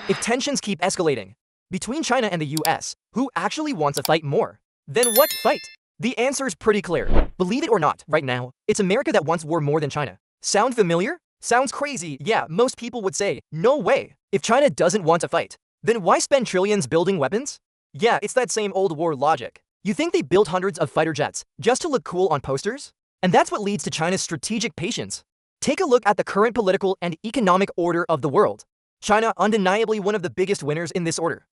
If tensions keep escalating between China and the US, who actually wants to fight more? Then what fight? The answer is pretty clear. Believe it or not, right now, it's America that wants war more than China. Sound familiar? Sounds crazy. Yeah, most people would say, no way. If China doesn't want to fight, then why spend trillions building weapons? Yeah, it's that same old war logic. You think they built hundreds of fighter jets just to look cool on posters? And that's what leads to China's strategic patience. Take a look at the current political and economic order of the world. China undeniably one of the biggest winners in this order.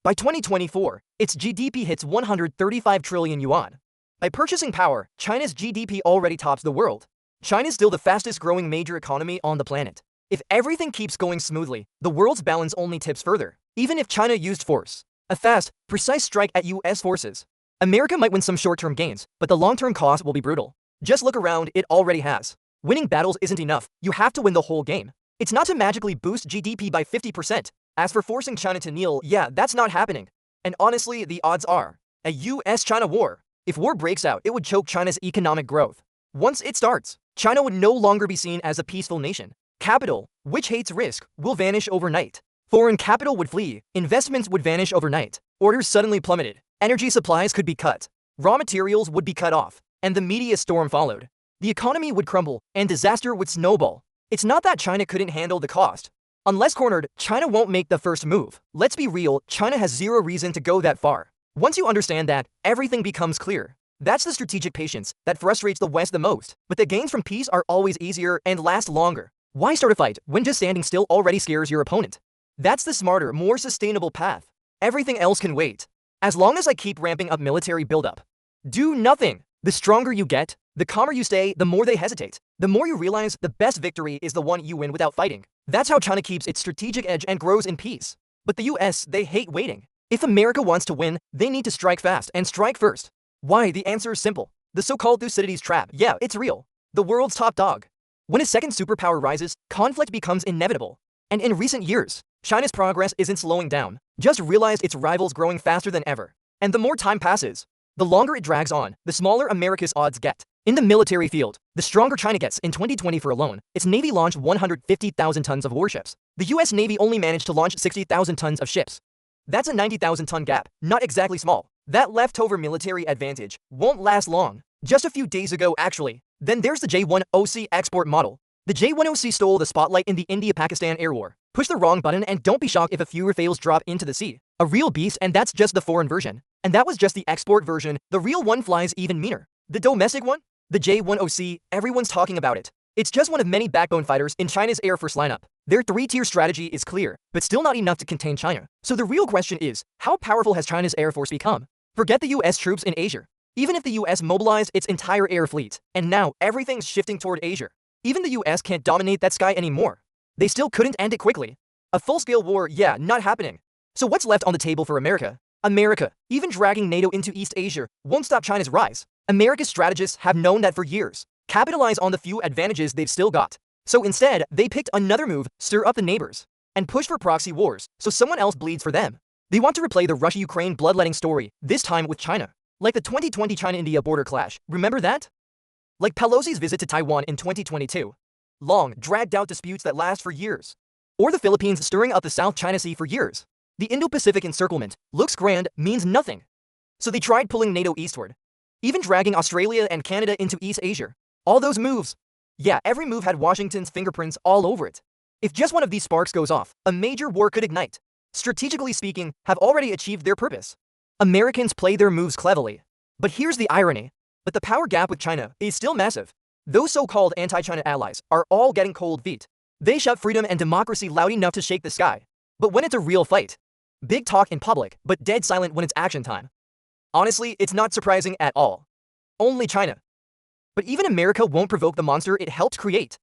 By 2024, its GDP hits 135 trillion yuan. By purchasing power, China's GDP already tops the world. China's still the fastest growing major economy on the planet. If everything keeps going smoothly, the world's balance only tips further. Even if China used force, a fast, precise strike at US forces, America might win some short-term gains, but the long-term cost will be brutal. Just look around, it already has. Winning battles isn't enough, you have to win the whole game. It's not to magically boost GDP by 50%. As for forcing China to kneel, yeah, that's not happening. And honestly, the odds are a US-China war. If war breaks out, it would choke China's economic growth. Once it starts, China would no longer be seen as a peaceful nation. Capital, which hates risk, will vanish overnight. Foreign capital would flee, investments would vanish overnight, orders suddenly plummeted, energy supplies could be cut, raw materials would be cut off, and the media storm followed. The economy would crumble, and disaster would snowball. It's not that China couldn't handle the cost. Unless cornered, China won't make the first move. Let's be real, China has zero reason to go that far. Once you understand that, everything becomes clear. That's the strategic patience that frustrates the West the most. But the gains from peace are always easier and last longer. Why start a fight when just standing still already scares your opponent? That's the smarter, more sustainable path. Everything else can wait. As long as I keep ramping up military buildup. Do nothing. The stronger you get, the calmer you stay, the more they hesitate. The more you realize the best victory is the one you win without fighting. That's how China keeps its strategic edge and grows in peace. But the US, they hate waiting. If America wants to win, they need to strike fast and strike first. Why? The answer is simple. The so-called Thucydides trap. Yeah, it's real. The world's top dog. When a second superpower rises, conflict becomes inevitable. And in recent years, China's progress isn't slowing down. Just realized its rivals growing faster than ever. And the more time passes, the longer it drags on, the smaller America's odds get. In the military field, the stronger China gets. In 2024 alone, its Navy launched 150,000 tons of warships. The US Navy only managed to launch 60,000 tons of ships. That's a 90,000 ton gap, not exactly small. That leftover military advantage won't last long. Just a few days ago, actually. Then there's the J-10C export model. The J-10C stole the spotlight in the India-Pakistan air war. Push the wrong button and don't be shocked if a few Rafales drop into the sea. A real beast, and that's just the foreign version. And that was just the export version. The real one flies even meaner. The domestic one? The J-10C, everyone's talking about it. It's just one of many backbone fighters in China's Air Force lineup. Their three-tier strategy is clear, but still not enough to contain China. So the real question is, how powerful has China's Air Force become? Forget the US troops in Asia. Even if the US mobilized its entire air fleet, and now everything's shifting toward Asia. Even the US can't dominate that sky anymore. They still couldn't end it quickly. A full-scale war, yeah, not happening. So what's left on the table for America? America, even dragging NATO into East Asia, won't stop China's rise. America's strategists have known that for years. Capitalize on the few advantages they've still got. So instead, they picked another move, stir up the neighbors, and push for proxy wars, so someone else bleeds for them. They want to replay the Russia-Ukraine bloodletting story, this time with China. Like the 2020 China-India border clash, remember that? Like Pelosi's visit to Taiwan in 2022. Long, dragged-out disputes that last for years. Or the Philippines stirring up the South China Sea for years. The Indo-Pacific encirclement looks grand, means nothing. So they tried pulling NATO eastward. Even dragging Australia and Canada into East Asia. All those moves. Yeah, every move had Washington's fingerprints all over it. If just one of these sparks goes off, a major war could ignite. Strategically speaking, have already achieved their purpose. Americans play their moves cleverly. But here's the irony. But the power gap with China is still massive. Those so-called anti-China allies are all getting cold feet. They shout freedom and democracy loud enough to shake the sky. But when it's a real fight, big talk in public, but dead silent when it's action time. Honestly, it's not surprising at all. Only China. But even America won't provoke the monster it helped create.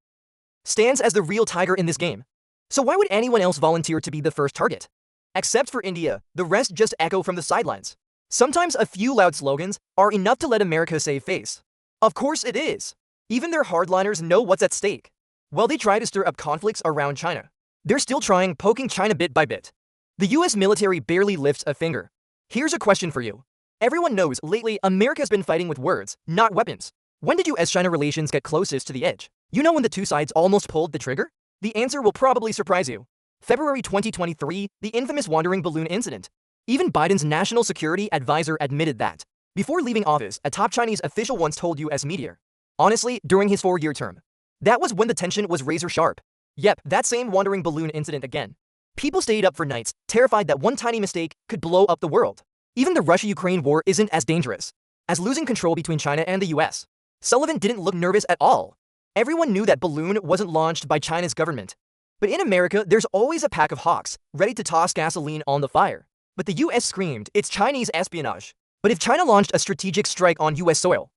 Stands as the real tiger in this game. So why would anyone else volunteer to be the first target? Except for India, the rest just echo from the sidelines. Sometimes a few loud slogans are enough to let America save face. Of course it is. Even their hardliners know what's at stake. While they try to stir up conflicts around China, they're still trying, poking China bit by bit. The US military barely lifts a finger. Here's a question for you. Everyone knows lately America's been fighting with words, not weapons. When did US-China relations get closest to the edge? You know when the two sides almost pulled the trigger? The answer will probably surprise you. February 2023, the infamous wandering balloon incident. Even Biden's national security advisor admitted that. Before leaving office, a top Chinese official once told U.S. media. Honestly, during his 4-year term. That was when the tension was razor sharp. Yep, that same wandering balloon incident again. People stayed up for nights, terrified that one tiny mistake could blow up the world. Even the Russia-Ukraine war isn't as dangerous as losing control between China and the US. Sullivan didn't look nervous at all. Everyone knew that balloon wasn't launched by China's government. But in America, there's always a pack of hawks, ready to toss gasoline on the fire. But the US screamed, it's Chinese espionage. But if China launched a strategic strike on US soil,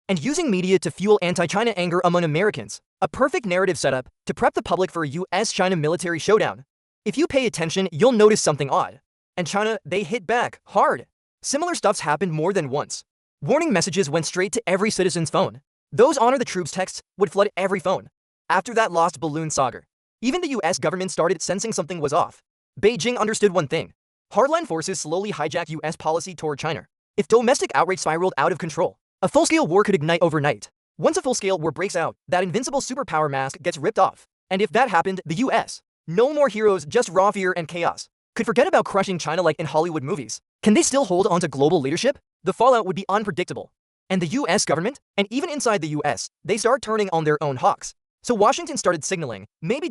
and using media to fuel anti-China anger among Americans, a perfect narrative setup to prep the public for a US-China military showdown. If you pay attention, you'll notice something odd. And China, they hit back, hard. Similar stuff's happened more than once. Warning messages went straight to every citizen's phone. Those honor the troops texts would flood every phone. After that lost balloon saga, even the US government started sensing something was off. Beijing understood one thing. Hardline forces slowly hijack US policy toward China. If domestic outrage spiraled out of control, a full-scale war could ignite overnight. Once a full-scale war breaks out, that invincible superpower mask gets ripped off. And if that happened, the US, no more heroes, just raw fear and chaos, could forget about crushing China like in Hollywood movies. Can they still hold on to global leadership? The fallout would be unpredictable. And the US government, and even inside the US, they start turning on their own hawks. So Washington started signaling, maybe ...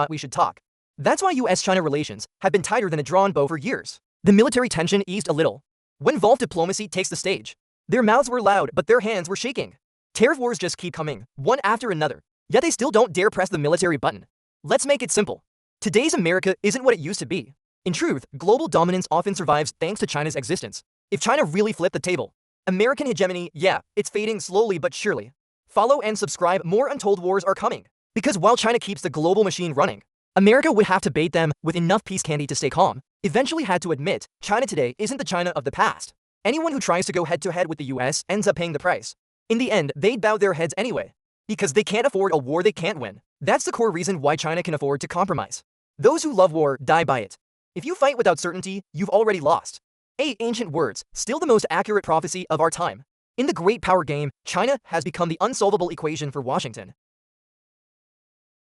we should talk. That's why US-China relations have been tighter than a drawn bow for years. The military tension eased a little. When Volv diplomacy takes the stage, their mouths were loud, but their hands were shaking. Tariff wars just keep coming, one after another. Yet they still don't dare press the military button. Let's make it simple. Today's America isn't what it used to be. In truth, global dominance often survives thanks to China's existence. If China really flipped the table, American hegemony, yeah, it's fading slowly but surely. Follow and subscribe, more untold wars are coming. Because while China keeps the global machine running, America would have to bait them with enough peace candy to stay calm. Eventually had to admit, China today isn't the China of the past. Anyone who tries to go head-to-head with the US ends up paying the price. In the end, they'd bow their heads anyway. Because they can't afford a war they can't win. That's the core reason why China can afford to compromise. Those who love war die by it. If you fight without certainty, you've already lost. 8 ancient words, still the most accurate prophecy of our time. In the great power game, China has become the unsolvable equation for Washington.